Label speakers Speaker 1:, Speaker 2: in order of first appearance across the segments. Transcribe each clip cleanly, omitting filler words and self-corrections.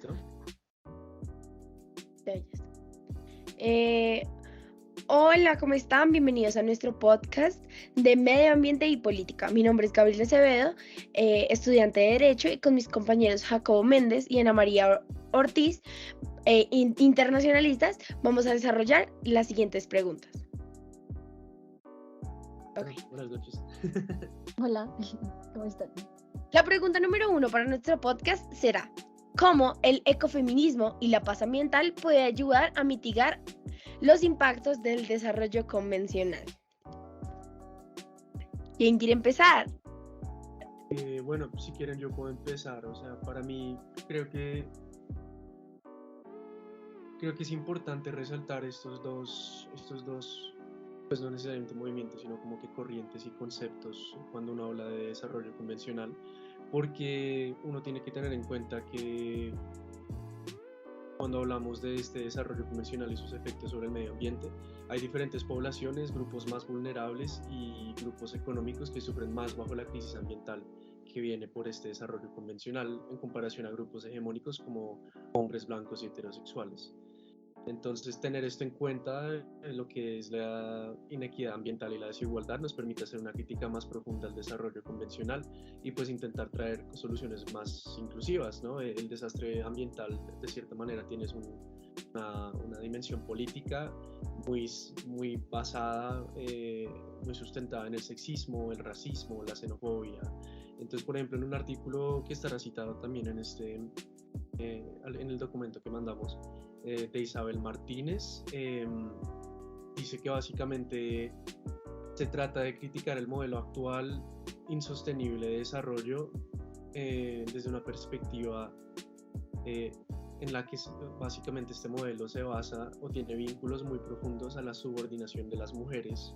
Speaker 1: ¿Listo?
Speaker 2: Ya, ya está. Hola, ¿cómo están? Bienvenidos a nuestro podcast de Medio Ambiente y Política. Mi nombre es Gabriela Acevedo, estudiante de Derecho, y con mis compañeros Jacobo Méndez y Ana María Ortiz, internacionalistas, vamos a desarrollar las siguientes preguntas.
Speaker 1: Bueno,
Speaker 2: Ok.
Speaker 1: buenas noches.
Speaker 3: Hola, ¿cómo están?
Speaker 2: La pregunta número 1 para nuestro podcast será: ¿cómo el ecofeminismo y la paz ambiental puede ayudar a mitigar los impactos del desarrollo convencional? ¿Quién quiere empezar?
Speaker 1: Bueno, si quieren yo puedo empezar. O sea, para mí creo que es importante resaltar estos dos, pues no necesariamente movimientos, sino como que corrientes y conceptos cuando uno habla de desarrollo convencional, porque uno tiene que tener en cuenta que cuando hablamos de este desarrollo convencional y sus efectos sobre el medio ambiente, hay diferentes poblaciones, grupos más vulnerables y grupos económicos que sufren más bajo la crisis ambiental que viene por este desarrollo convencional en comparación a grupos hegemónicos como hombres blancos y heterosexuales. Entonces, tener esto en cuenta en lo que es la inequidad ambiental y la desigualdad nos permite hacer una crítica más profunda al desarrollo convencional y pues intentar traer soluciones más inclusivas, ¿no? El desastre ambiental de cierta manera tiene una dimensión política muy basada, muy sustentada en el sexismo, el racismo, la xenofobia. Entonces, por ejemplo, en un artículo que estará citado también en el documento que mandamos, de Isabel Martínez, dice que básicamente se trata de criticar el modelo actual insostenible de desarrollo, desde una perspectiva en la que básicamente este modelo se basa o tiene vínculos muy profundos a la subordinación de las mujeres,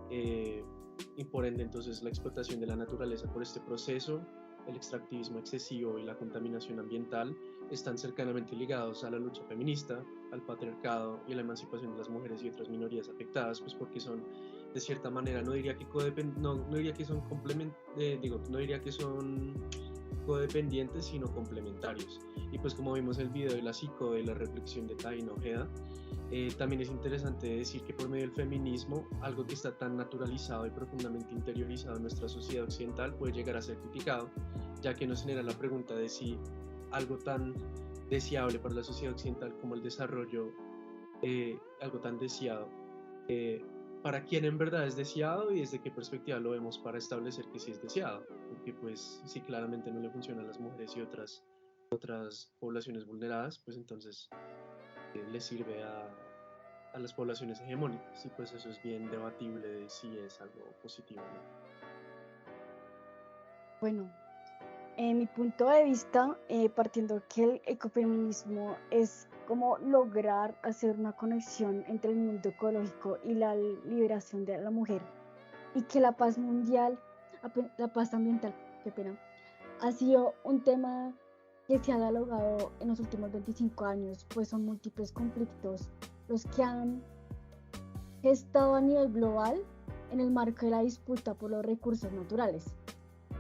Speaker 1: y por ende entonces la explotación de la naturaleza por este proceso, el extractivismo excesivo y la contaminación ambiental están cercanamente ligados a la lucha feminista, al patriarcado y a la emancipación de las mujeres y otras minorías afectadas, pues porque son de cierta manera, no diría que no diría que son no diría que son codependientes, sino complementarios. Y pues como vimos el video de la psico de la reflexión de Taina Ojeda, también es interesante decir que por medio del feminismo, algo que está tan naturalizado y profundamente interiorizado en nuestra sociedad occidental puede llegar a ser criticado, ya que nos genera la pregunta de si algo tan deseable para la sociedad occidental como el desarrollo, algo tan deseado, para quién en verdad es deseado y desde qué perspectiva lo vemos para establecer que sí es deseado, porque pues si claramente no le funciona a las mujeres y otras poblaciones vulneradas, pues entonces le sirve a las poblaciones hegemónicas, y pues eso es bien debatible de si es algo positivo o no.
Speaker 3: Bueno, en mi punto de vista, partiendo que el ecofeminismo es como lograr hacer una conexión entre el mundo ecológico y la liberación de la mujer, y que la paz mundial, la paz ambiental, qué pena, ha sido un tema que se ha dialogado en los últimos 25 años, pues son múltiples conflictos los que han gestado a nivel global en el marco de la disputa por los recursos naturales.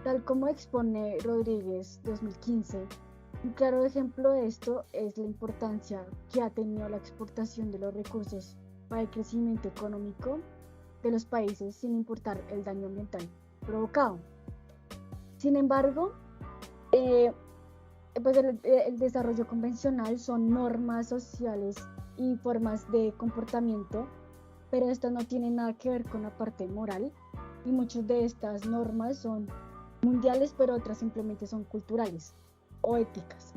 Speaker 3: Tal como expone Rodríguez 2015, un claro ejemplo de esto es la importancia que ha tenido la exportación de los recursos para el crecimiento económico de los países sin importar el daño ambiental provocado. Sin embargo, pues el desarrollo convencional son normas sociales y formas de comportamiento, pero esto no tiene nada que ver con la parte moral, y muchas de estas normas son mundiales, pero otras simplemente son culturales o éticas.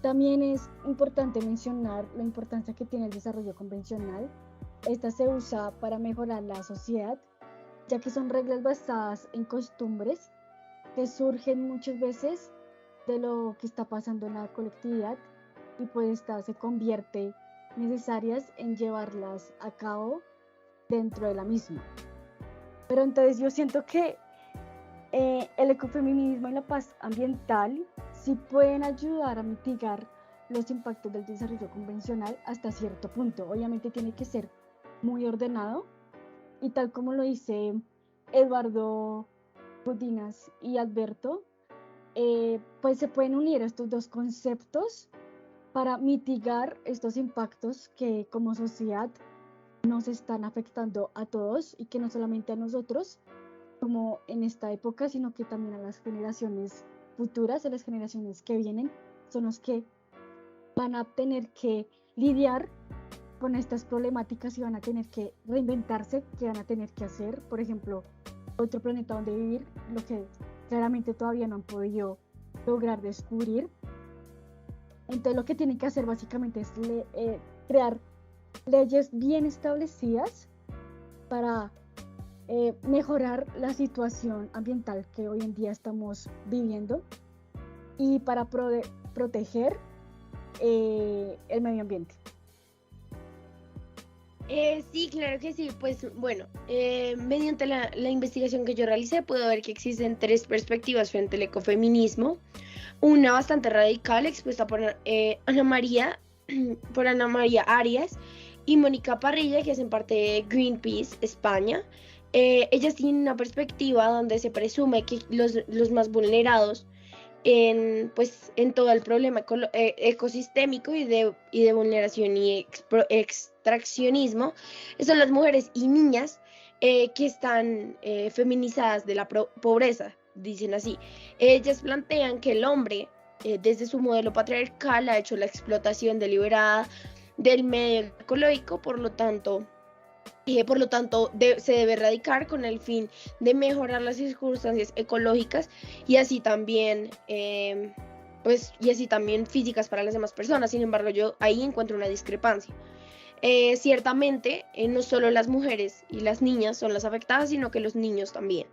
Speaker 3: También es importante mencionar la importancia que tiene el desarrollo convencional. Esta se usa para mejorar la sociedad, ya que son reglas basadas en costumbres que surgen muchas veces de lo que está pasando en la colectividad, y pues esta se convierte necesarias en llevarlas a cabo dentro de la misma. Pero entonces yo siento que el ecofeminismo y la paz ambiental sí pueden ayudar a mitigar los impactos del desarrollo convencional hasta cierto punto. Obviamente tiene que ser muy ordenado, y tal como lo dice Eduardo Budinas y Alberto, pues se pueden unir estos dos conceptos para mitigar estos impactos que como sociedad nos están afectando a todos y que no solamente a nosotros, como en esta época, sino que también a las generaciones futuras, a las generaciones que vienen, son los que van a tener que lidiar con estas problemáticas y van a tener que reinventarse, que van a tener que hacer, por ejemplo, otro planeta donde vivir, lo que claramente todavía no han podido lograr descubrir. Entonces lo que tienen que hacer básicamente es crear leyes bien establecidas para mejorar la situación ambiental que hoy en día estamos viviendo y para proteger el medio ambiente.
Speaker 2: Sí, claro que sí. Pues bueno, mediante la investigación que yo realicé, puedo ver que existen 3 perspectivas frente al ecofeminismo. Una bastante radical, expuesta por Ana María Arias y Mónica Parrilla, que hacen parte de Greenpeace España. Ellas tienen una perspectiva donde se presume que los más vulnerados en todo el problema ecosistémico y de vulneración y extraccionismo son las mujeres y niñas que están feminizadas de la pobreza, dicen así. Ellas plantean que el hombre, desde su modelo patriarcal, ha hecho la explotación deliberada del medio ecológico, por lo tanto se debe erradicar con el fin de mejorar las circunstancias ecológicas y así también físicas para las demás personas. Sin embargo, yo ahí encuentro una discrepancia. Ciertamente, no solo las mujeres y las niñas son las afectadas, sino que los niños también.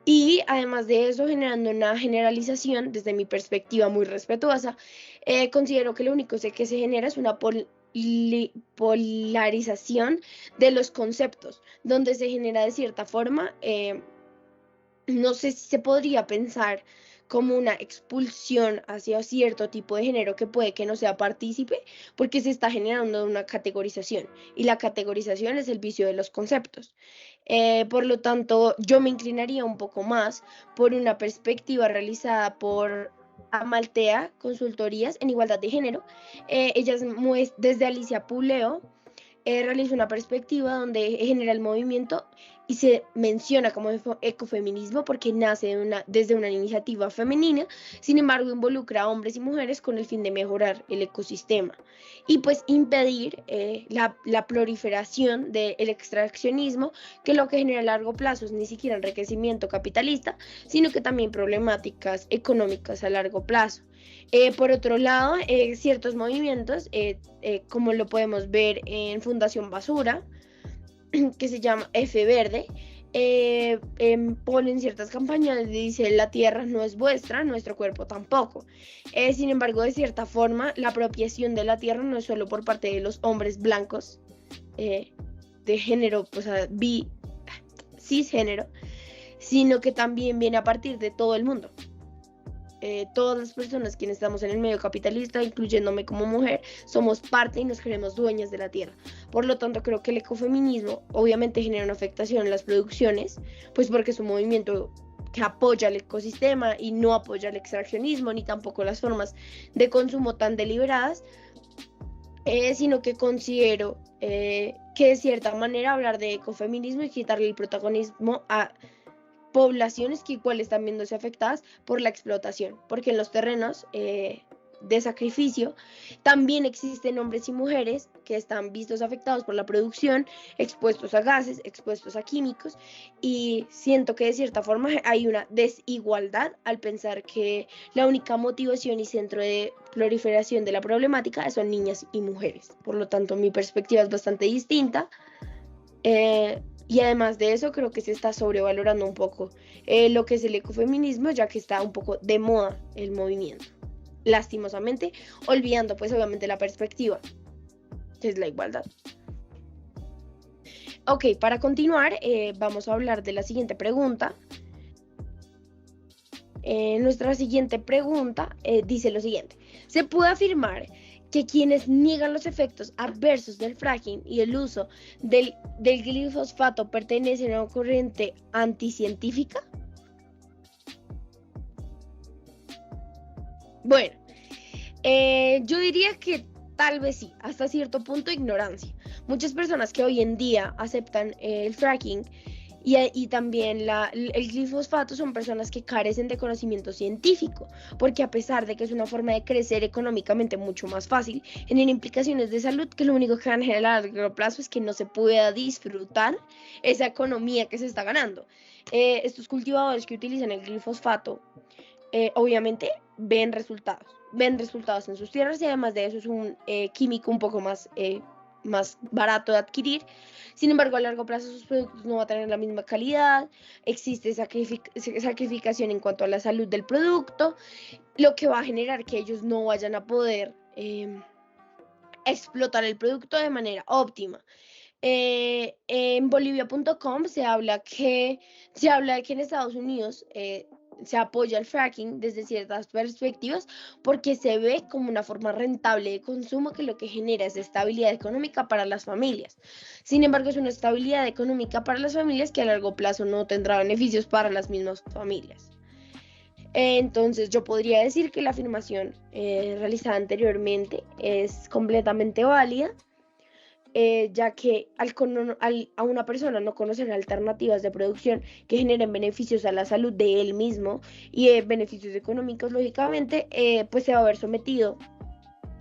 Speaker 2: Y además de eso, generando una generalización, desde mi perspectiva muy respetuosa, considero que lo único que se genera es una polarización de los conceptos, donde se genera de cierta forma, no sé si se podría pensar como una expulsión hacia cierto tipo de género que puede que no sea partícipe, porque se está generando una categorización, y la categorización es el vicio de los conceptos. Por lo tanto, yo me inclinaría un poco más por una perspectiva realizada por Amaltea Consultorías en Igualdad de Género. Ellas, desde Alicia Puleo, realiza una perspectiva donde genera el movimiento y se menciona como ecofeminismo porque nace desde una iniciativa femenina. Sin embargo, involucra a hombres y mujeres con el fin de mejorar el ecosistema y pues impedir la proliferación del extraccionismo, que lo que genera a largo plazo es ni siquiera enriquecimiento capitalista, sino que también problemáticas económicas a largo plazo. Por otro lado, ciertos movimientos, como lo podemos ver en Fundación Basura, que se llama F Verde, ponen ciertas campañas y dice: la tierra no es vuestra, nuestro cuerpo tampoco. Sin embargo, de cierta forma, la apropiación de la tierra no es solo por parte de los hombres blancos de género, cisgénero, sino que también viene a partir de todo el mundo. Todas las personas quienes estamos en el medio capitalista, incluyéndome como mujer, somos parte y nos creemos dueñas de la tierra. Por lo tanto, creo que el ecofeminismo obviamente genera una afectación en las producciones, pues porque es un movimiento que apoya el ecosistema y no apoya el extraccionismo ni tampoco las formas de consumo tan deliberadas, sino que considero que de cierta manera hablar de ecofeminismo y quitarle el protagonismo a poblaciones que igual están viéndose afectadas por la explotación, porque en los terrenos de sacrificio también existen hombres y mujeres que están vistos afectados por la producción, expuestos a gases, expuestos a químicos, y siento que de cierta forma hay una desigualdad al pensar que la única motivación y centro de proliferación de la problemática son niñas y mujeres. Por lo tanto, mi perspectiva es bastante distinta. Y además de eso, creo que se está sobrevalorando un poco lo que es el ecofeminismo, ya que está un poco de moda el movimiento, lastimosamente, olvidando pues obviamente la perspectiva, que es la igualdad. Ok, para continuar, vamos a hablar de la siguiente pregunta. Nuestra siguiente pregunta dice lo siguiente: ¿se puede afirmar que quienes niegan los efectos adversos del fracking y el uso del glifosfato pertenecen a una corriente anticientífica? Bueno, yo diría que tal vez sí, hasta cierto punto ignorancia. Muchas personas que hoy en día aceptan el fracking y también el glifosato son personas que carecen de conocimiento científico, porque a pesar de que es una forma de crecer económicamente mucho más fácil, genera implicaciones de salud que lo único que van a generar a largo plazo es que no se pueda disfrutar esa economía que se está ganando. Estos cultivadores que utilizan el glifosato obviamente ven resultados en sus tierras y además de eso es un químico un poco más barato de adquirir. Sin embargo, a largo plazo sus productos no van a tener la misma calidad, existe sacrificación en cuanto a la salud del producto, lo que va a generar que ellos no vayan a poder explotar el producto de manera óptima. En bolivia.com se habla de que en Estados Unidos se apoya el fracking desde ciertas perspectivas porque se ve como una forma rentable de consumo que lo que genera es estabilidad económica para las familias. Sin embargo, es una estabilidad económica para las familias que a largo plazo no tendrá beneficios para las mismas familias. Entonces yo podría decir que la afirmación realizada anteriormente es completamente válida, ya que a una persona no conocer alternativas de producción que generen beneficios a la salud de él mismo y beneficios económicos, lógicamente, pues se va a ver sometido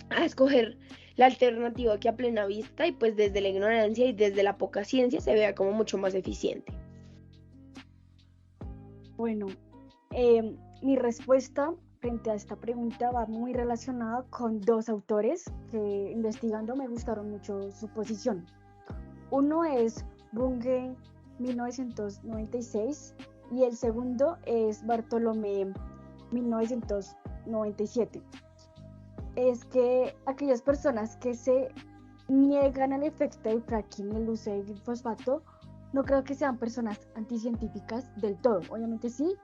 Speaker 2: a escoger la alternativa que a plena vista y pues desde la ignorancia y desde la poca ciencia se vea como mucho más eficiente.
Speaker 3: Bueno, mi respuesta frente a esta pregunta va muy relacionada con dos autores que investigando me gustaron mucho su posición. Uno es Bunge 1996 y el segundo es Bartolomé 1997. Es que aquellas personas que se niegan al efecto del fracking y el uso del glifosato no creo que sean personas anticientíficas del todo. Obviamente sí,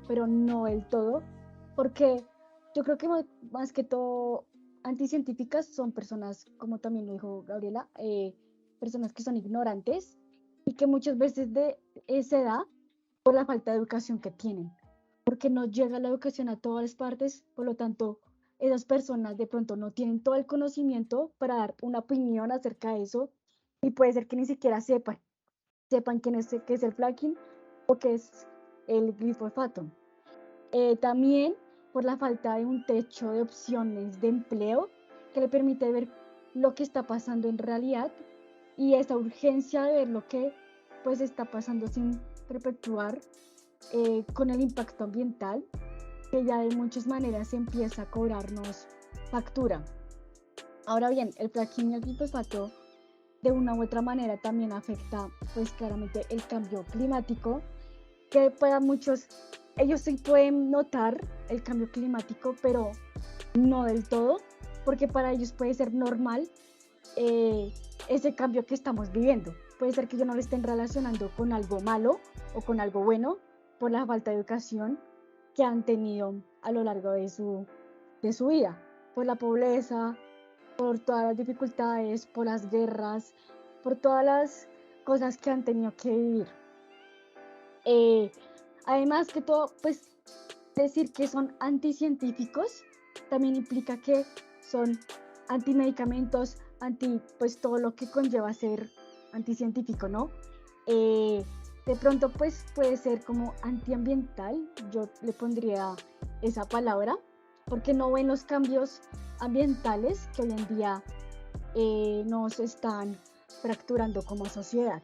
Speaker 3: pero no del todo, porque yo creo que más que todo anticientíficas son personas, como también lo dijo Gabriela, personas que son ignorantes y que muchas veces se da por la falta de educación que tienen, porque no llega la educación a todas las partes, por lo tanto, esas personas de pronto no tienen todo el conocimiento para dar una opinión acerca de eso y puede ser que ni siquiera sepan qué es el fracking o qué es el glifosato. También por la falta de un techo de opciones de empleo que le permite ver lo que está pasando en realidad y esa urgencia de ver lo que pues está pasando sin perpetuar con el impacto ambiental que ya de muchas maneras empieza a cobrarnos factura. Ahora bien, el fracking y el glifosato de una u otra manera también afecta pues claramente el cambio climático, que para muchos ellos sí pueden notar el cambio climático, pero no del todo, porque para ellos puede ser normal ese cambio que estamos viviendo. Puede ser que ellos no lo estén relacionando con algo malo o con algo bueno por la falta de educación que han tenido a lo largo de su vida, por la pobreza, por todas las dificultades, por las guerras, por todas las cosas que han tenido que vivir. Además que todo, pues decir que son anticientíficos también implica que son antimedicamentos, pues todo lo que conlleva ser anticientífico, ¿no? De pronto pues puede ser como antiambiental, yo le pondría esa palabra, porque no ven los cambios ambientales que hoy en día nos están fracturando como sociedad.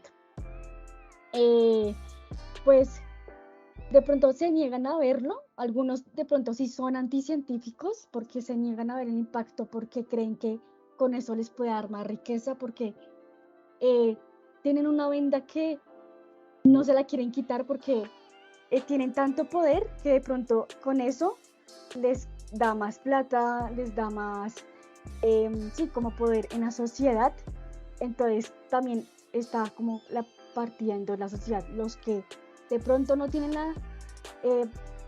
Speaker 3: Pues de pronto se niegan a verlo, algunos de pronto sí son anticientíficos porque se niegan a ver el impacto, porque creen que con eso les puede dar más riqueza, porque tienen una venda que no se la quieren quitar porque tienen tanto poder que de pronto con eso les da más plata, les da más, sí, como poder en la sociedad. Entonces también está como la partiendo la sociedad, los que de pronto no tienen la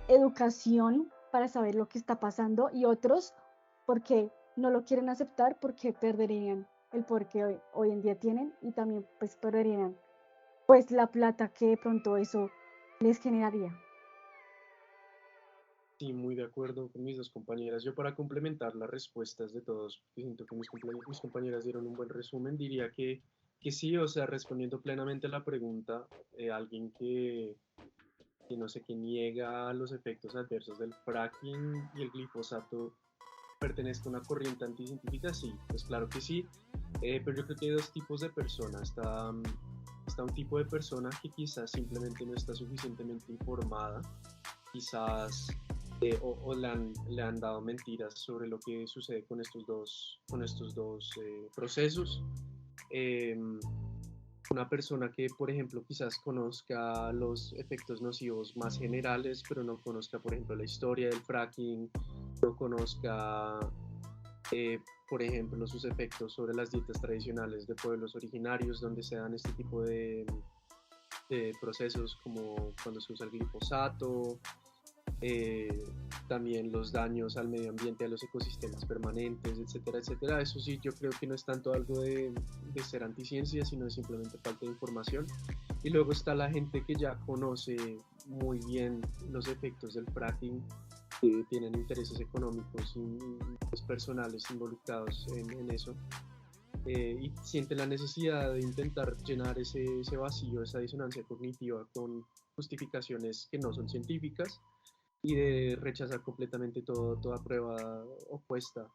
Speaker 3: educación para saber lo que está pasando y otros porque no lo quieren aceptar porque perderían el poder que hoy en día tienen y también pues perderían pues la plata que de pronto eso les generaría.
Speaker 1: Sí, muy de acuerdo con mis dos compañeras. Yo para complementar las respuestas de todos, que siento que mis compañeras dieron un buen resumen, diría que sí, o sea, respondiendo plenamente a la pregunta, alguien que no sé, que niega los efectos adversos del fracking y el glifosato pertenezca a una corriente anticientífica, sí, pues claro que sí, pero yo creo que hay dos tipos de personas. Está un tipo de persona que quizás simplemente no está suficientemente informada, quizás o le han dado mentiras sobre lo que sucede con estos dos procesos. Eh, una persona que, por ejemplo, quizás conozca los efectos nocivos más generales, pero no conozca, por ejemplo, la historia del fracking, no conozca, eh, por ejemplo, sus efectos sobre las dietas tradicionales de pueblos originarios, donde se dan este tipo de procesos como cuando se usa el glifosato, eh, también los daños al medio ambiente, a los ecosistemas permanentes, etcétera, etcétera. Eso sí, yo creo que no es tanto algo de ser anticiencia, sino es simplemente falta de información. Y luego está la gente que ya conoce muy bien los efectos del fracking, que tienen intereses económicos y pues, personales involucrados en eso. Y sienten la necesidad de intentar llenar ese vacío, esa disonancia cognitiva con justificaciones que no son científicas y de rechazar completamente toda prueba opuesta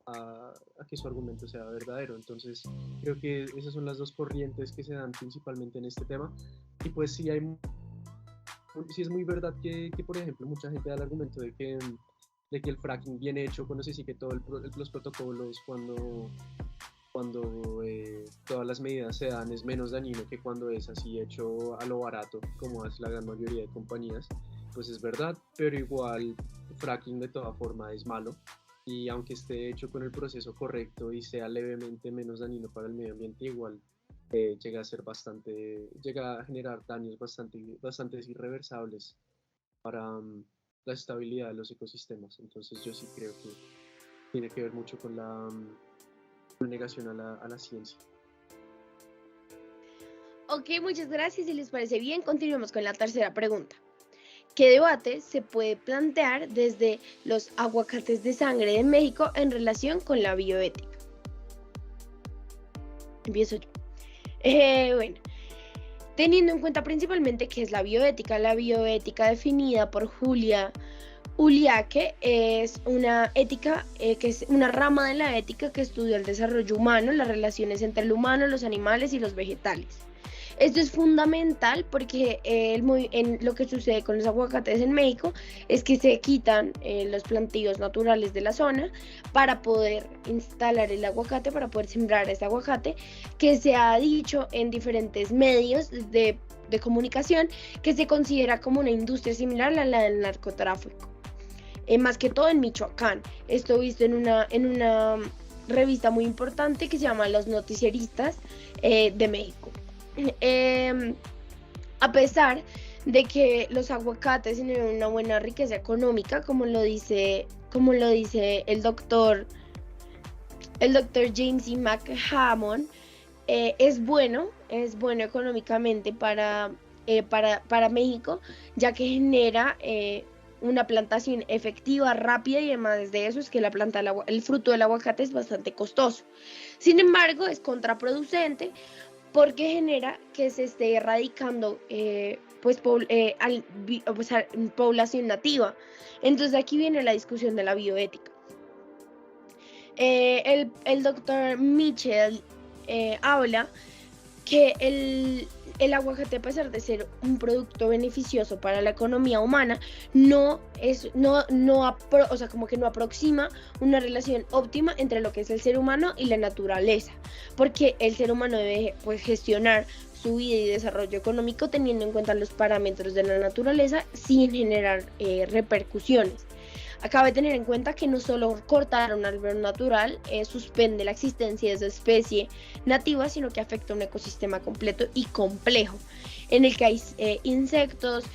Speaker 1: a que su argumento sea verdadero. Entonces, creo que esas son las dos corrientes que se dan principalmente en este tema. Y pues sí, sí es muy verdad que, por ejemplo, mucha gente da el argumento de que el fracking bien hecho, cuando se sigue todos los protocolos, cuando todas las medidas se dan, es menos dañino que cuando es así hecho a lo barato, como es la gran mayoría de compañías. Pues es verdad, pero igual fracking de toda forma es malo, y aunque esté hecho con el proceso correcto y sea levemente menos dañino para el medio ambiente, igual llega a generar daños bastante irreversables para la estabilidad de los ecosistemas. Entonces yo sí creo que tiene que ver mucho con la negación a la ciencia.
Speaker 2: Ok, muchas gracias. Si les parece bien, continuemos con la tercera pregunta. ¿Qué debate se puede plantear desde los aguacates de sangre de México en relación con la bioética? Empiezo yo. Bueno, teniendo en cuenta principalmente qué es la bioética definida por Julia Uliake es una ética, que es una rama de la ética que estudia el desarrollo humano, las relaciones entre el humano, los animales y los vegetales. Esto es fundamental porque lo que sucede con los aguacates en México es que se quitan los plantíos naturales de la zona para poder instalar el aguacate, para poder sembrar este aguacate, que se ha dicho en diferentes medios de comunicación que se considera como una industria similar a la del narcotráfico. Más que todo en Michoacán. Esto visto en una revista muy importante que se llama Los Noticieristas de México. A pesar de que los aguacates tienen una buena riqueza económica, como lo dice el doctor James E. McHammond, es bueno económicamente para México, ya que genera una plantación efectiva, rápida, y además de eso es que el fruto del aguacate es bastante costoso. Sin embargo, es contraproducente porque genera que se esté erradicando población nativa. Entonces aquí viene la discusión de la bioética. El doctor Mitchell habla que el aguacate, a pesar de ser un producto beneficioso para la economía humana, no aproxima una relación óptima entre lo que es el ser humano y la naturaleza, porque el ser humano debe gestionar su vida y desarrollo económico teniendo en cuenta los parámetros de la naturaleza sin generar repercusiones. Acabe de tener en cuenta que no solo cortar un árbol natural suspende la existencia de esa especie nativa, sino que afecta a un ecosistema completo y complejo, en el que hay insectos,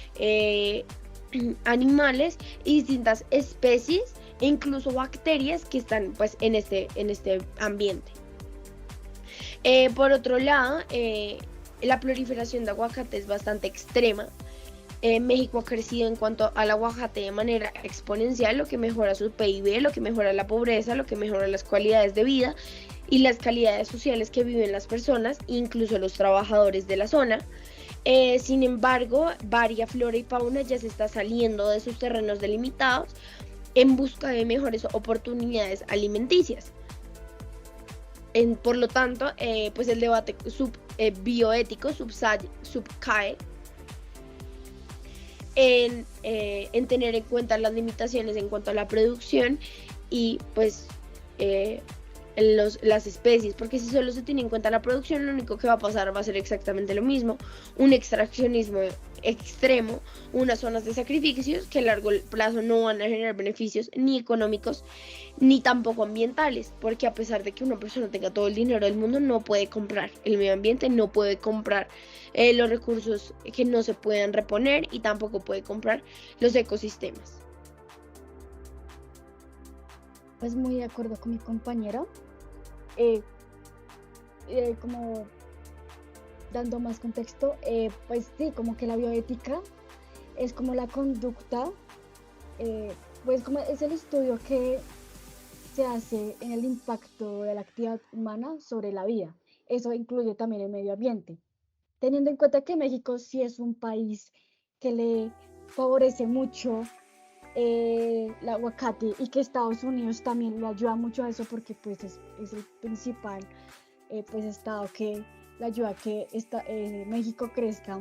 Speaker 2: animales y distintas especies e incluso bacterias que están en este ambiente. Por otro lado, la proliferación de aguacate es bastante extrema. México ha crecido en cuanto al aguacate de manera exponencial, lo que mejora su PIB, lo que mejora la pobreza, lo que mejora las cualidades de vida y las calidades sociales que viven las personas, incluso los trabajadores de la zona. Sin embargo, varia flora y fauna ya se está saliendo de sus terrenos delimitados en busca de mejores oportunidades alimenticias. Por lo tanto, pues el debate bioético subcae en tener en cuenta las limitaciones en cuanto a la producción y pues las especies, porque si solo se tiene en cuenta la producción, lo único que va a pasar va a ser exactamente lo mismo, un extraccionismo extremo, unas zonas de sacrificios que a largo plazo no van a generar beneficios ni económicos ni tampoco ambientales, porque a pesar de que una persona tenga todo el dinero del mundo, no puede comprar el medio ambiente, no puede comprar los recursos que no se pueden reponer y tampoco puede comprar los ecosistemas.
Speaker 3: Pues muy de acuerdo con mi compañero. Como dando más contexto, pues sí, como que la bioética es como la conducta, pues como es el estudio que se hace en el impacto de la actividad humana sobre la vida. Eso incluye también el medio ambiente. Teniendo en cuenta que México sí es un país que le favorece mucho el aguacate y que Estados Unidos también le ayuda mucho a eso porque pues es el principal pues estado que le ayuda a que México crezca.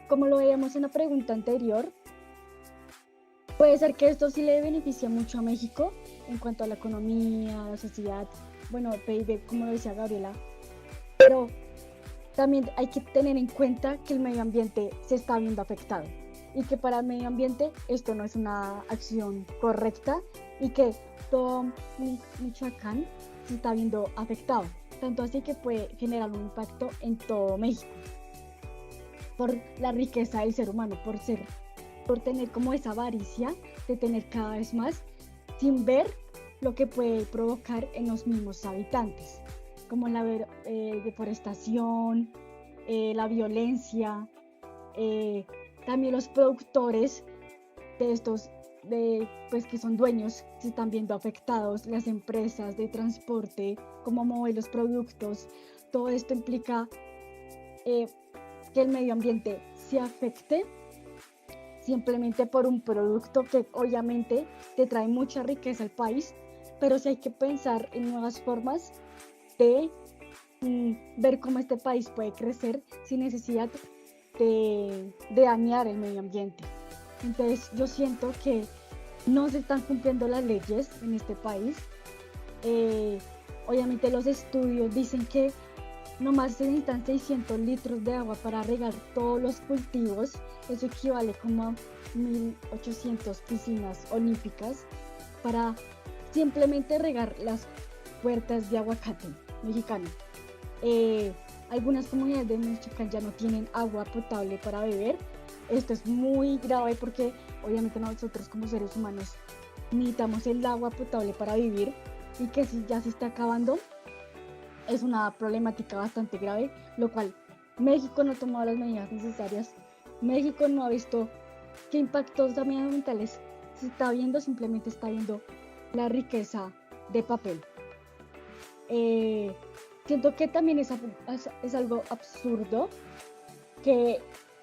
Speaker 3: Como lo veíamos en la pregunta anterior, puede ser que esto sí le beneficie mucho a México en cuanto a la economía, la sociedad, bueno, PIB, como lo decía Gabriela, pero también hay que tener en cuenta que el medio ambiente se está viendo afectado y que para el medio ambiente esto no es una acción correcta y que todo Michoacán se está viendo afectado, tanto así que puede generar un impacto en todo México por la riqueza del ser humano, por tener como esa avaricia de tener cada vez más sin ver lo que puede provocar en los mismos habitantes, como la deforestación, la violencia, también los productores de estos, pues que son dueños, se están viendo afectados, las empresas de transporte, cómo mueven los productos, todo esto implica que el medio ambiente se afecte simplemente por un producto que obviamente te trae mucha riqueza al país, pero sí hay que pensar en nuevas formas de ver cómo este país puede crecer sin necesidad de dañar el medio ambiente. Entonces yo siento que no se están cumpliendo las leyes en este país. Obviamente los estudios dicen que nomás se necesitan 600 litros de agua para regar todos los cultivos. Eso equivale como a 1.800 piscinas olímpicas para simplemente regar las huertas de aguacate mexicano. Algunas comunidades de Michoacán ya no tienen agua potable para beber. Esto es muy grave porque obviamente nosotros como seres humanos necesitamos el agua potable para vivir y que si ya se está acabando es una problemática bastante grave, lo cual México no ha tomado las medidas necesarias. México no ha visto qué impactos ambientales se está viendo, simplemente está viendo la riqueza de papel. Siento que también es algo absurdo que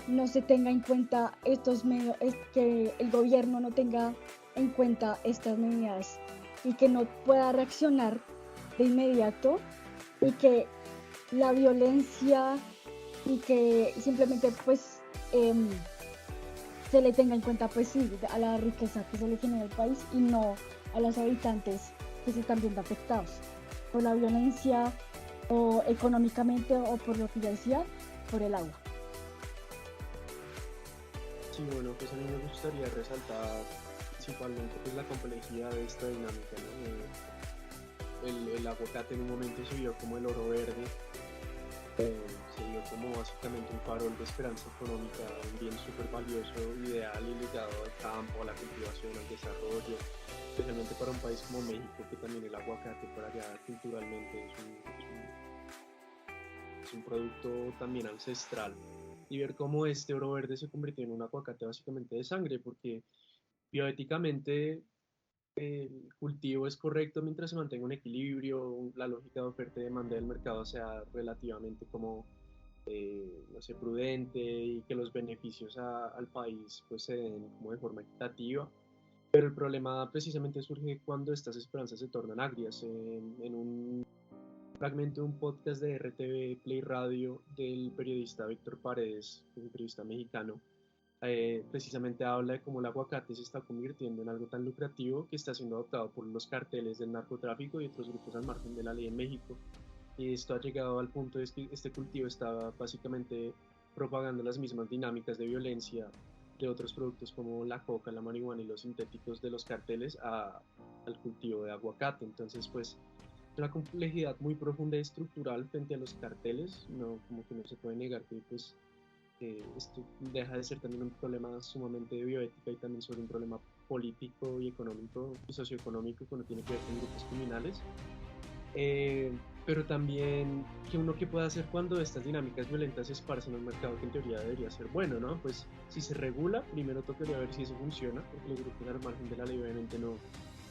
Speaker 3: no se tenga en cuenta estos medios, que el gobierno no tenga en cuenta estas medidas y que no pueda reaccionar de inmediato y que la violencia y que simplemente pues se le tenga en cuenta pues sí a la riqueza que se le genera al país y no a los habitantes que se están viendo afectados por la violencia o económicamente o por lo que ya decía, por el agua.
Speaker 1: Sí, bueno, pues a mí me gustaría resaltar principalmente pues, la complejidad de esta dinámica, ¿no? El aguacate en un momento se vio como el oro verde, se vio como básicamente un farol de esperanza económica, un bien súper valioso, ideal y ligado al campo, a la cultivación, al desarrollo, especialmente para un país como México, que también el aguacate por allá culturalmente es un producto también ancestral. y ver cómo este oro verde se convirtió en un aguacate básicamente de sangre, porque bioéticamente el cultivo es correcto mientras se mantenga un equilibrio, la lógica de oferta y demanda del mercado sea relativamente como, no sé, prudente y que los beneficios al país pues se den como de forma equitativa. Pero el problema precisamente surge cuando estas esperanzas se tornan agrias. En un fragmento de un podcast de RTV Play Radio del periodista Víctor Paredes, un periodista mexicano, precisamente habla de cómo el aguacate se está convirtiendo en algo tan lucrativo que está siendo adoptado por los carteles del narcotráfico y otros grupos al margen de la ley en México. Y esto ha llegado al punto de que este cultivo está básicamente propagando las mismas dinámicas de violencia de otros productos como la coca, la marihuana y los sintéticos de los carteles al cultivo de aguacate. Entonces, pues, una complejidad muy profunda y estructural frente a los carteles, no, como que no se puede negar que pues esto deja de ser también un problema sumamente de bioética y también sobre un problema político y económico y socioeconómico que no tiene que ver con grupos criminales, pero también que uno que puede hacer cuando estas dinámicas violentas se esparcen en un mercado que en teoría debería ser bueno, ¿no? Pues si se regula, primero tocaría ver si eso funciona, porque los grupos al margen de la ley obviamente no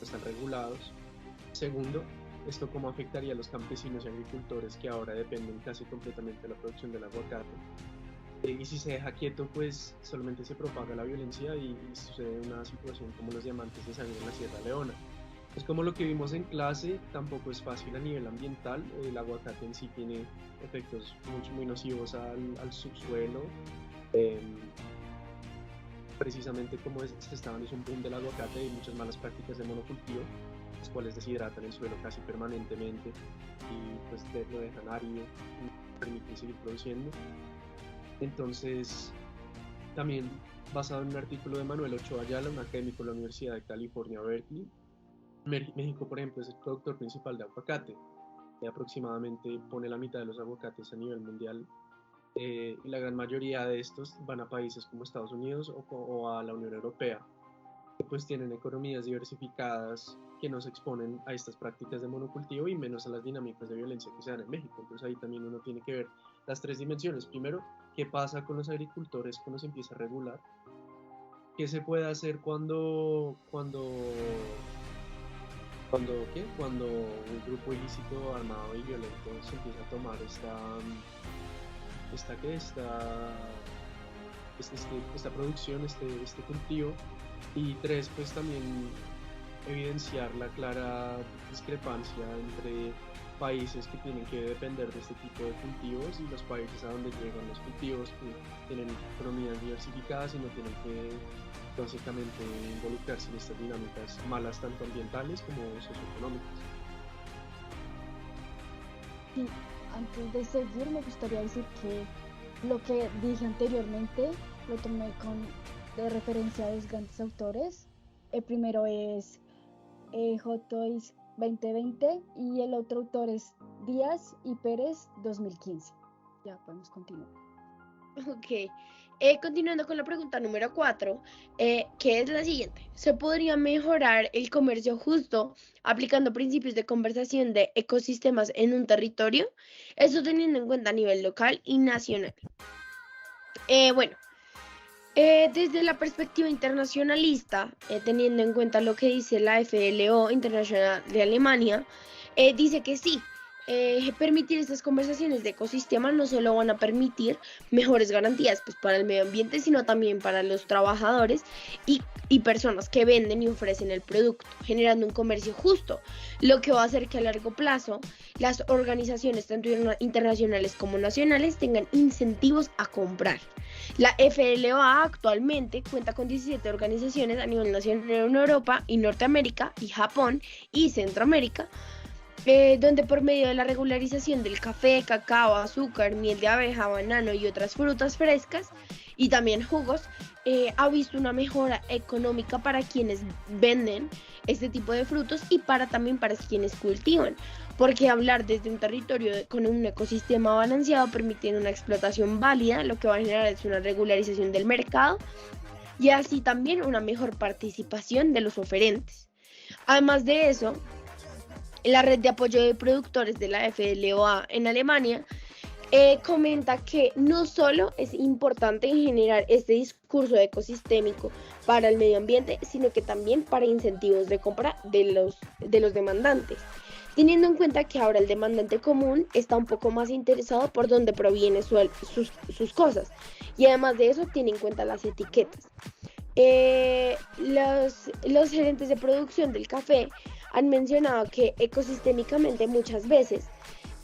Speaker 1: están regulados. Segundo, esto cómo afectaría a los campesinos y agricultores que ahora dependen casi completamente de la producción del aguacate. Y si se deja quieto, pues solamente se propaga la violencia y sucede una situación como los diamantes de sangre en la Sierra Leona. Es como lo que vimos en clase, tampoco es fácil a nivel ambiental. El aguacate en sí tiene efectos muy nocivos al subsuelo. Precisamente como se está dando un boom del aguacate y muchas malas prácticas de monocultivo, las cuales deshidratan el suelo casi permanentemente y pues lo dejan árido y no permiten seguir produciendo. Entonces, también basado en un artículo de Manuel Ochoa Ayala, un académico de la Universidad de California, Berkeley, México, por ejemplo, es el productor principal de aguacate, que aproximadamente pone la mitad de los aguacates a nivel mundial, y la gran mayoría de estos van a países como Estados Unidos o a la Unión Europea, que pues tienen economías diversificadas que no se exponen a estas prácticas de monocultivo y menos a las dinámicas de violencia que se dan en México. Entonces ahí también uno tiene que ver las tres dimensiones. Primero, ¿qué pasa con los agricultores cuando se empieza a regular? ¿Qué se puede hacer cuando un grupo ilícito, armado y violento se empieza a tomar esta producción, este cultivo? Y tres, pues también evidenciar la clara discrepancia entre países que tienen que depender de este tipo de cultivos y los países a donde llegan los cultivos que tienen economías diversificadas y no tienen que básicamente involucrarse en estas dinámicas malas tanto ambientales como socioeconómicas.
Speaker 3: Sí, antes de seguir me gustaría decir que lo que dije anteriormente lo tomé de referencia a dos grandes autores. El primero es Hot Toys 2020 y el otro autor es Díaz y Pérez 2015. Ya podemos continuar.
Speaker 2: Ok, continuando con la pregunta número 4, que es la siguiente. ¿Se podría mejorar el comercio justo aplicando principios de conservación de ecosistemas en un territorio? Eso teniendo en cuenta a nivel local y nacional. Desde la perspectiva internacionalista, teniendo en cuenta lo que dice la FLO Internacional de Alemania, dice que sí. Permitir estas conversaciones de ecosistema no solo van a permitir mejores garantías pues, para el medio ambiente, sino también para los trabajadores y personas que venden y ofrecen el producto, generando un comercio justo, lo que va a hacer que a largo plazo las organizaciones tanto internacionales como nacionales tengan incentivos a comprar. La FLOA actualmente cuenta con 17 organizaciones a nivel nacional en Europa y Norteamérica y Japón y Centroamérica, donde por medio de la regularización del café, cacao, azúcar, miel de abeja, banano y otras frutas frescas y también jugos, ha visto una mejora económica para quienes venden este tipo de frutos y también para quienes cultivan, porque hablar desde un territorio con un ecosistema balanceado permite una explotación válida, lo que va a generar es una regularización del mercado y así también una mejor participación de los oferentes. Además de eso, la red de apoyo de productores de la FLOA en Alemania comenta que no solo es importante generar este discurso ecosistémico para el medio ambiente, sino que también para incentivos de compra de los demandantes, teniendo en cuenta que ahora el demandante común está un poco más interesado por dónde provienen sus cosas, y además de eso tiene en cuenta las etiquetas. Los gerentes de producción del café han mencionado que ecosistémicamente muchas veces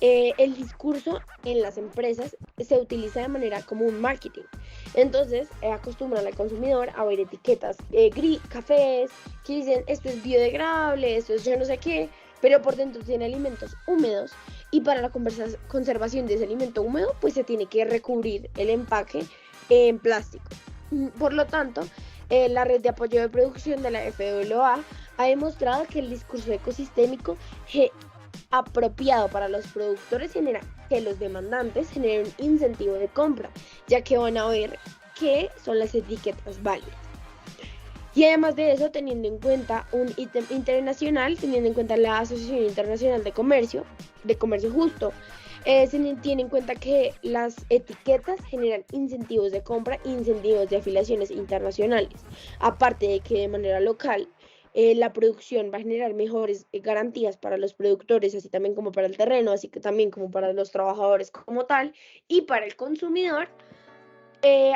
Speaker 2: el discurso en las empresas se utiliza de manera como un marketing. Entonces, acostumbran al consumidor a ver etiquetas, cafés, que dicen esto es biodegradable, esto es yo no sé qué, pero por dentro tiene alimentos húmedos y para la conservación de ese alimento húmedo, pues se tiene que recubrir el empaque en plástico. Por lo tanto, la red de apoyo de producción de la FAA ha demostrado que el discurso ecosistémico apropiado para los productores genera que los demandantes generen un incentivo de compra, ya que van a ver qué son las etiquetas válidas. Y además de eso, teniendo en cuenta un ítem internacional, teniendo en cuenta la Asociación Internacional de Comercio Justo, se tiene en cuenta que las etiquetas generan incentivos de compra, incentivos de afiliaciones internacionales, aparte de que de manera local la producción va a generar mejores garantías para los productores, así también como para el terreno, así que también como para los trabajadores como tal, y para el consumidor.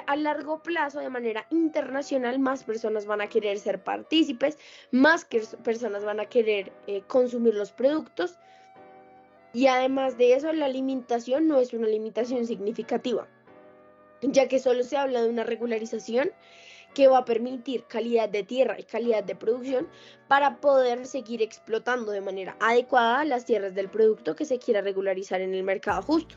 Speaker 2: A largo plazo, de manera internacional, más personas van a querer ser partícipes, más personas van a querer consumir los productos, y además de eso, la limitación no es una limitación significativa, ya que solo se habla de una regularización que va a permitir calidad de tierra y calidad de producción para poder seguir explotando de manera adecuada las tierras del producto que se quiera regularizar en el mercado justo.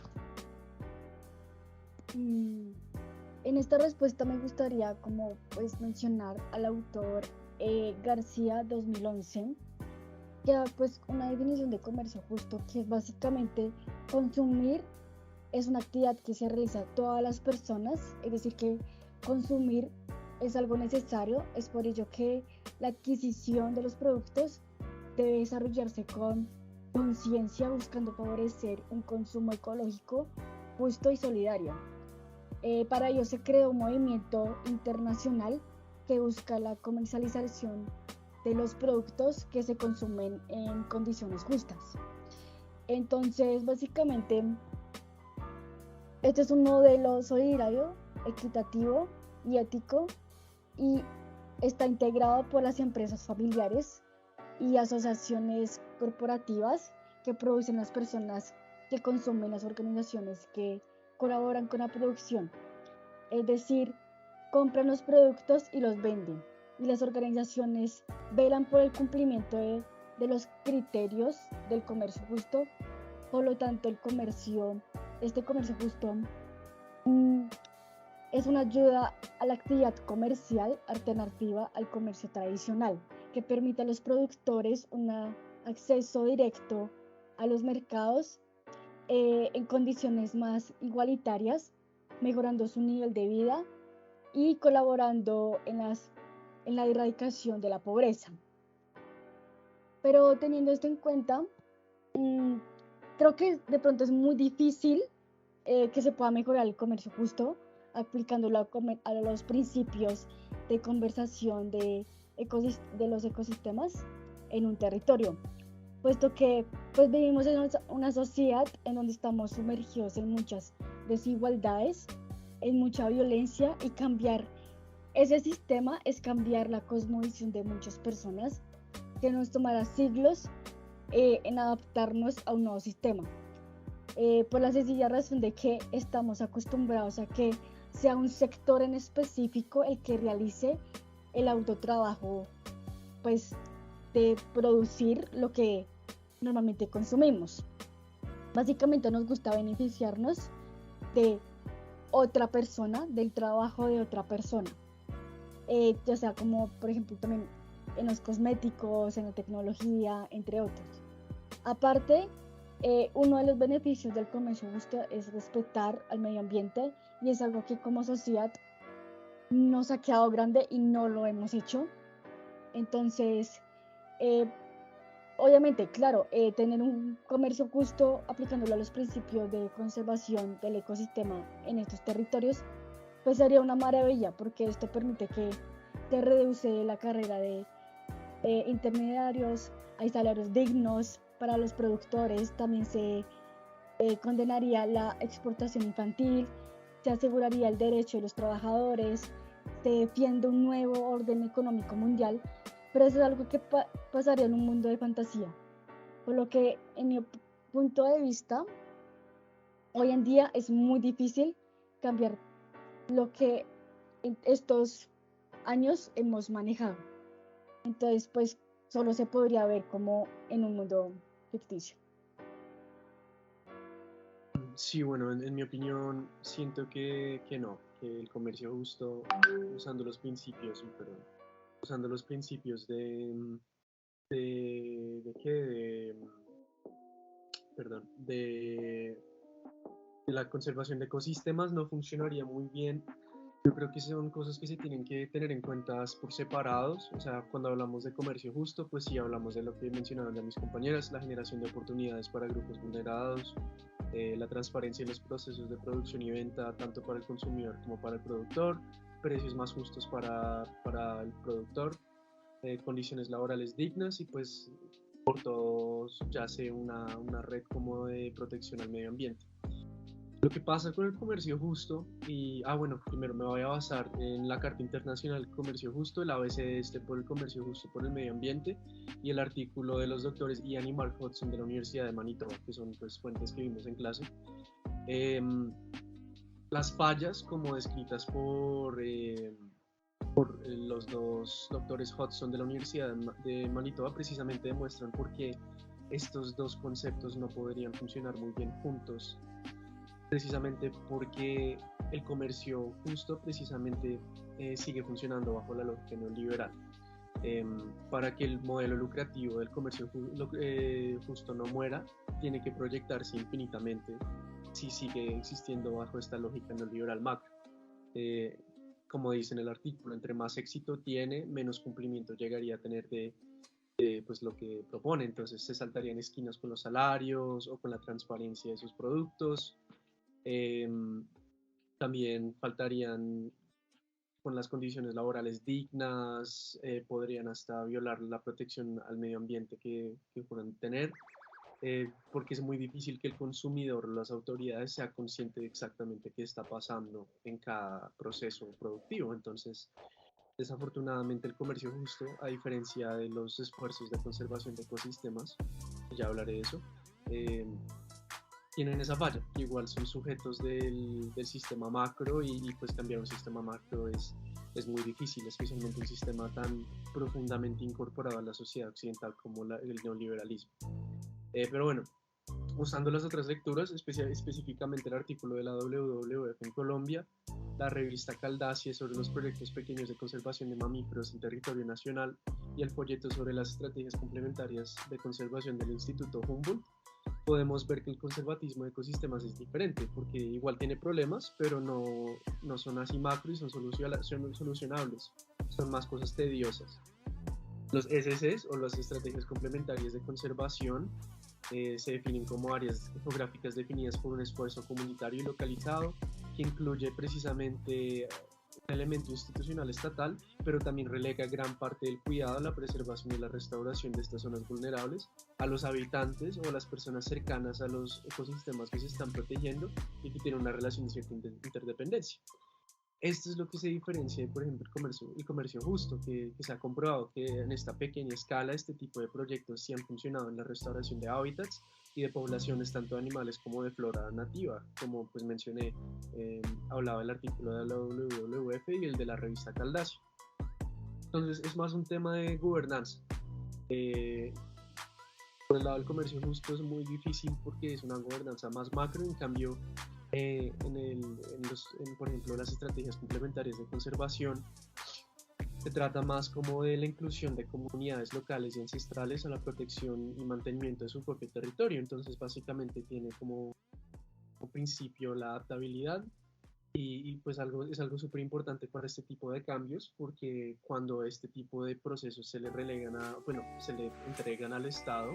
Speaker 3: En esta respuesta me gustaría como pues mencionar al autor García 2011, que da pues una definición de comercio justo, que es básicamente consumir es una actividad que se realiza a todas las personas, es decir que consumir es algo necesario, es por ello que la adquisición de los productos debe desarrollarse con conciencia, buscando favorecer un consumo ecológico justo y solidario. Para ello se creó un movimiento internacional que busca la comercialización de los productos que se consumen en condiciones justas. Entonces, básicamente, este es un modelo solidario, equitativo y ético, y está integrado por las empresas familiares y asociaciones corporativas que producen las personas que consumen, las organizaciones que colaboran con la producción. Es decir, compran los productos y los venden, y las organizaciones velan por el cumplimiento de los criterios del comercio justo. Por lo tanto, este comercio justo es una ayuda a la actividad comercial alternativa al comercio tradicional, que permite a los productores un acceso directo a los mercados en condiciones más igualitarias, mejorando su nivel de vida y colaborando en la erradicación de la pobreza. Pero teniendo esto en cuenta, creo que de pronto es muy difícil que se pueda mejorar el comercio justo aplicándolo a los principios de conservación de los ecosistemas en un territorio, puesto que pues vivimos en una sociedad en donde estamos sumergidos en muchas desigualdades, en mucha violencia, y cambiar ese sistema es cambiar la cosmovisión de muchas personas, que nos tomará siglos en adaptarnos a un nuevo sistema, por la sencilla razón de que estamos acostumbrados a que sea un sector en específico el que realice el autotrabajo, pues, de producir lo que normalmente consumimos. Básicamente nos gusta beneficiarnos de otra persona, del trabajo de otra persona, ya sea como por ejemplo también en los cosméticos, en la tecnología, entre otros. Aparte, uno de los beneficios del comercio justo es respetar al medio ambiente, y es algo que como sociedad nos ha quedado grande y no lo hemos hecho. Entonces, obviamente, claro, tener un comercio justo aplicándolo a los principios de conservación del ecosistema en estos territorios, pues sería una maravilla, porque esto permite que se reduce la carrera de intermediarios, hay salarios dignos para los productores, también se condenaría la exportación infantil, se aseguraría el derecho de los trabajadores, se defiende un nuevo orden económico mundial, pero eso es algo que pasaría en un mundo de fantasía. Por lo que, en mi punto de vista, hoy en día es muy difícil cambiar lo que en estos años hemos manejado. Entonces, pues solo se podría ver como en un mundo ficticio.
Speaker 1: Sí, bueno, en mi opinión siento que no, que el comercio justo, usando los principios, perdón, usando los principios de qué, perdón, de la conservación de ecosistemas no funcionaría muy bien. Yo creo que son cosas que se tienen que tener en cuenta por separados. O sea, cuando hablamos de comercio justo, pues sí hablamos de lo que mencionaban ya mis compañeras, la generación de oportunidades para grupos vulnerados, la transparencia en los procesos de producción y venta, tanto para el consumidor como para el productor, precios más justos para el productor, condiciones laborales dignas y pues por todos ya sea una red como de protección al medio ambiente. Lo que pasa con el comercio justo, bueno, primero me voy a basar en la Carta Internacional del Comercio Justo, el ABC por el comercio justo por el medio ambiente, y el artículo de los doctores Ian y Mark Hudson de la Universidad de Manitoba, que son pues, fuentes que vimos en clase. Las fallas, como descritas por los dos doctores Hudson de la Universidad de Manitoba, precisamente demuestran por qué estos dos conceptos no podrían funcionar muy bien juntos, precisamente porque el comercio justo precisamente sigue funcionando bajo la lógica neoliberal. Para que el modelo lucrativo del comercio justo no muera, tiene que proyectarse infinitamente si sigue existiendo bajo esta lógica neoliberal macro. Como dice en el artículo, entre más éxito tiene, menos cumplimiento llegaría a tener de pues lo que propone. Entonces se saltarían esquinas con los salarios o con la transparencia de sus productos. También faltarían con las condiciones laborales dignas, podrían hasta violar la protección al medio ambiente que puedan tener, porque es muy difícil que el consumidor o las autoridades sea consciente de exactamente qué está pasando en cada proceso productivo. Entonces, desafortunadamente el comercio justo, a diferencia de los esfuerzos de conservación de ecosistemas, ya hablaré de eso, tienen esa falla, que igual son sujetos del sistema macro y pues cambiar un sistema macro es muy difícil, especialmente un sistema tan profundamente incorporado a la sociedad occidental como el neoliberalismo. Pero bueno, usando las otras lecturas, específicamente el artículo de la WWF en Colombia, la revista Caldacie sobre los proyectos pequeños de conservación de mamíferos en territorio nacional y el folleto sobre las estrategias complementarias de conservación del Instituto Humboldt, podemos ver que el conservatismo de ecosistemas es diferente, porque igual tiene problemas, pero no son así macro y son solucionables, son más cosas tediosas. Los SCs o las estrategias complementarias de conservación se definen como áreas geográficas definidas por un esfuerzo comunitario y localizado que incluye precisamente un elemento institucional estatal, pero también relega gran parte del cuidado, la preservación y la restauración de estas zonas vulnerables a los habitantes o a las personas cercanas a los ecosistemas que se están protegiendo y que tienen una relación de cierta interdependencia. Esto es lo que se diferencia, por ejemplo, el comercio justo, que se ha comprobado que en esta pequeña escala este tipo de proyectos sí han funcionado en la restauración de hábitats y de poblaciones tanto de animales como de flora nativa, como pues mencioné, hablaba el artículo de la WWF y el de la revista Caldacio. Entonces es más un tema de gobernanza. Por el lado del comercio justo es muy difícil porque es una gobernanza más macro, en cambio por ejemplo, las estrategias complementarias de conservación, se trata más como de la inclusión de comunidades locales y ancestrales a la protección y mantenimiento de su propio territorio. Entonces, básicamente tiene como principio la adaptabilidad Y pues es algo súper importante para este tipo de cambios, porque cuando este tipo de procesos se le relegan se le entregan al Estado,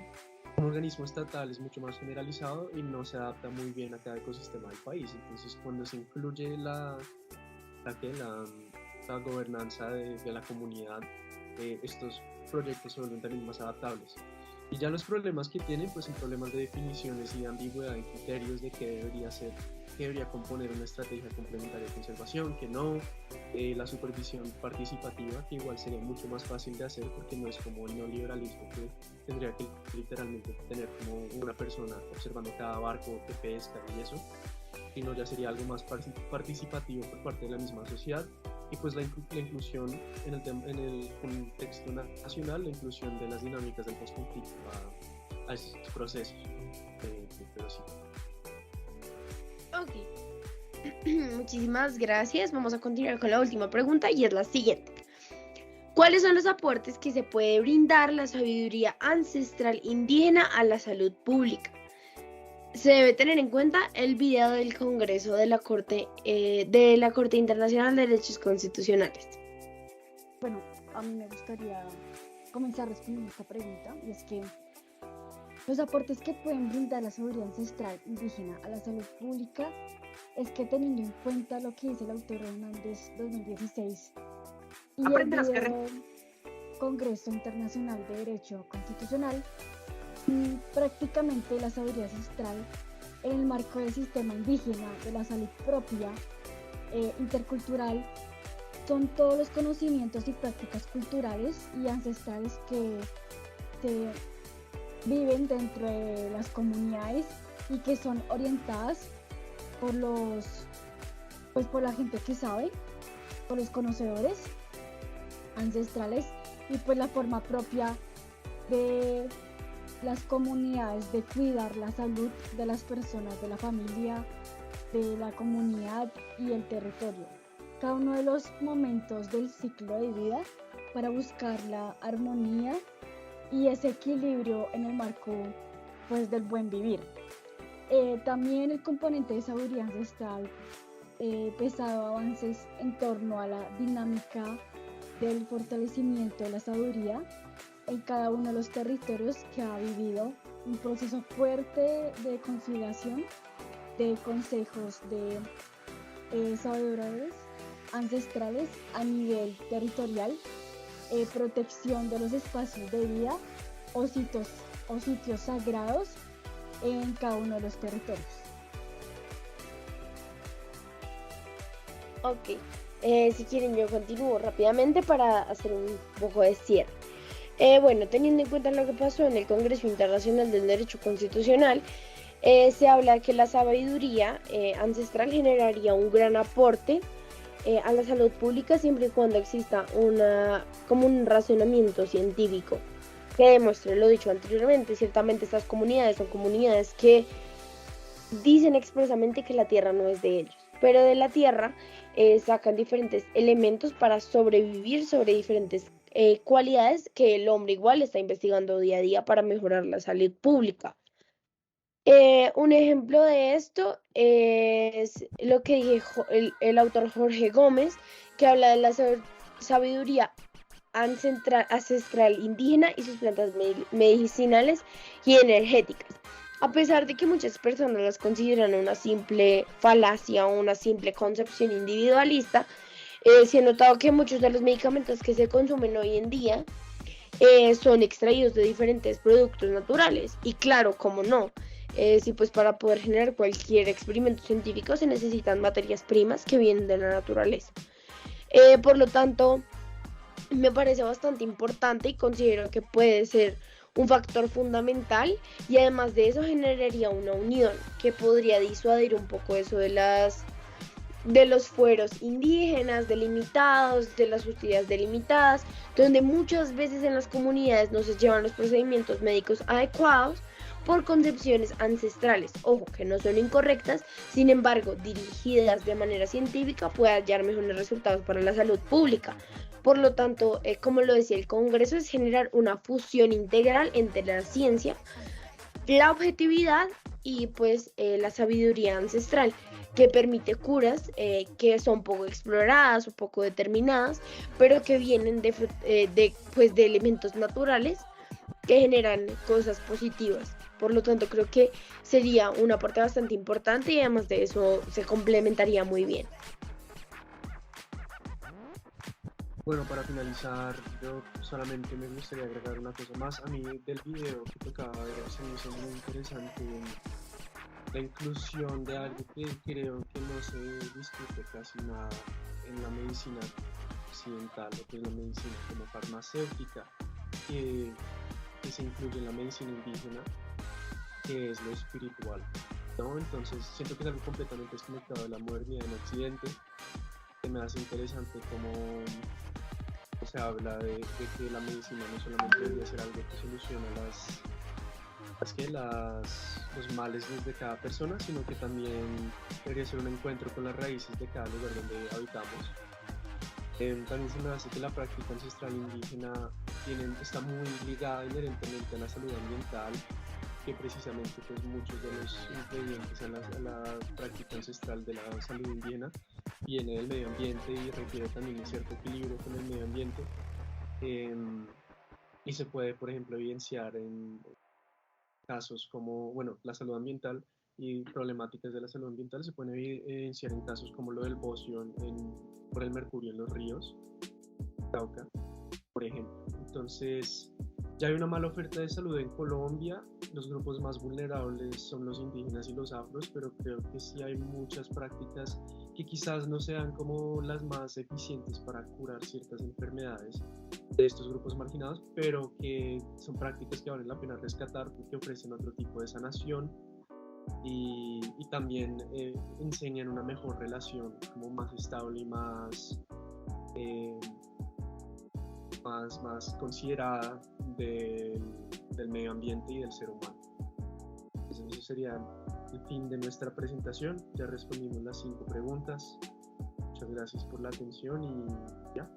Speaker 1: un organismo estatal es mucho más generalizado y no se adapta muy bien a cada ecosistema del país. Entonces, cuando se incluye la gobernanza de la comunidad, estos proyectos se vuelven también más adaptables. Y ya los problemas que tienen, pues son problemas de definiciones y de ambigüedad en criterios de qué debería ser, qué debería componer una estrategia complementaria de conservación, que no, la supervisión participativa, que igual sería mucho más fácil de hacer porque no es como el neoliberalismo que tendría que literalmente tener como una persona observando cada barco que pesca y eso, sino ya sería algo más participativo por parte de la misma sociedad. Y pues la inclusión en el contexto nacional, la inclusión de las dinámicas del postconflicto a esos procesos. Pero sí.
Speaker 2: Ok, muchísimas gracias. Vamos a continuar con la última pregunta y es la siguiente. ¿Cuáles son los aportes que se puede brindar la sabiduría ancestral indígena a la salud pública? Se debe tener en cuenta el video del Congreso de la Corte Internacional de Derechos Constitucionales.
Speaker 3: Bueno, a mí me gustaría comenzar respondiendo esta pregunta, y es que los aportes que pueden brindar la sabiduría ancestral indígena a la salud pública es que, teniendo en cuenta lo que dice el autor Hernández 2016 y el video del Congreso Internacional de Derecho Constitucional, prácticamente la sabiduría ancestral en el marco del sistema indígena de la salud propia, intercultural, son todos los conocimientos y prácticas culturales y ancestrales que se viven dentro de las comunidades y que son orientadas por la gente que sabe, por los conocedores ancestrales, y pues la forma propia de las comunidades de cuidar la salud de las personas, de la familia, de la comunidad y el territorio. Cada uno de los momentos del ciclo de vida para buscar la armonía y ese equilibrio en el marco, pues, del buen vivir. También el componente de sabiduría ancestral pesado avances en torno a la dinámica del fortalecimiento de la sabiduría en cada uno de los territorios que ha vivido un proceso fuerte de conciliación, de consejos de sabedores ancestrales a nivel territorial, protección de los espacios de vida o sitios sagrados en cada uno de los territorios.
Speaker 2: Ok, si quieren yo continúo rápidamente para hacer un poco de cierre. Bueno, teniendo en cuenta lo que pasó en el Congreso Internacional del Derecho Constitucional, se habla que la sabiduría ancestral generaría un gran aporte a la salud pública siempre y cuando exista como un razonamiento científico que demuestre lo dicho anteriormente. Ciertamente estas comunidades son comunidades que dicen expresamente que la tierra no es de ellos, pero de la tierra sacan diferentes elementos para sobrevivir sobre diferentes cualidades que el hombre igual está investigando día a día para mejorar la salud pública. Un ejemplo de esto es lo que dijo el autor Jorge Gómez, que habla de la sabiduría ancestral indígena y sus plantas medicinales y energéticas. A pesar de que muchas personas las consideran una simple falacia o una simple concepción individualista, se ha notado que muchos de los medicamentos que se consumen hoy en día son extraídos de diferentes productos naturales. Y claro, como no, sí, pues para poder generar cualquier experimento científico se necesitan materias primas que vienen de la naturaleza. Por lo tanto, me parece bastante importante y considero que puede ser un factor fundamental, y además de eso generaría una unión que podría disuadir un poco eso de los fueros indígenas delimitados, de las justicias delimitadas, donde muchas veces en las comunidades no se llevan los procedimientos médicos adecuados por concepciones ancestrales, ojo, que no son incorrectas, sin embargo, dirigidas de manera científica puede hallar mejores resultados para la salud pública. Por lo tanto, como lo decía el Congreso, es generar una fusión integral entre la ciencia, la objetividad y pues la sabiduría ancestral. que permite curas que son poco exploradas o poco determinadas, pero que vienen pues, de elementos naturales que generan cosas positivas. Por lo tanto, creo que sería una parte bastante importante y además de eso se complementaría muy bien.
Speaker 1: Bueno, para finalizar, yo solamente me gustaría agregar una cosa más. A mí del video que tocaba ver, se me hizo muy interesante la inclusión de algo que creo que no se discute casi nada en la medicina occidental, lo que es la medicina como farmacéutica, que, que se incluye en la medicina indígena, que es lo espiritual, ¿no? Entonces siento que es algo completamente desconectado de la modernidad en Occidente, que me hace interesante como se habla de que la medicina no solamente debería ser algo que soluciona los males desde cada persona, sino que también debería ser un encuentro con las raíces de cada lugar donde habitamos. También se me hace que la práctica ancestral indígena está muy ligada inherentemente a la salud ambiental, que precisamente pues, muchos de los ingredientes a la práctica ancestral de la salud indígena viene del medio ambiente y requiere también un cierto equilibrio con el medio ambiente. Y se puede, por ejemplo, evidenciar en casos como, bueno, la salud ambiental y problemáticas de la salud ambiental se pueden evidenciar en casos como lo del bocio por el mercurio en los ríos, Cauca, por ejemplo. Entonces, ya hay una mala oferta de salud en Colombia. Los grupos más vulnerables son los indígenas y los afros, pero creo que sí hay muchas prácticas que quizás no sean como las más eficientes para curar ciertas enfermedades de estos grupos marginados, pero que son prácticas que valen la pena rescatar porque ofrecen otro tipo de sanación y también enseñan una mejor relación como más estable y más considerada del medio ambiente y del ser humano. Entonces, eso sería el fin de nuestra presentación. Ya respondimos las 5 preguntas. Muchas gracias por la atención y ya.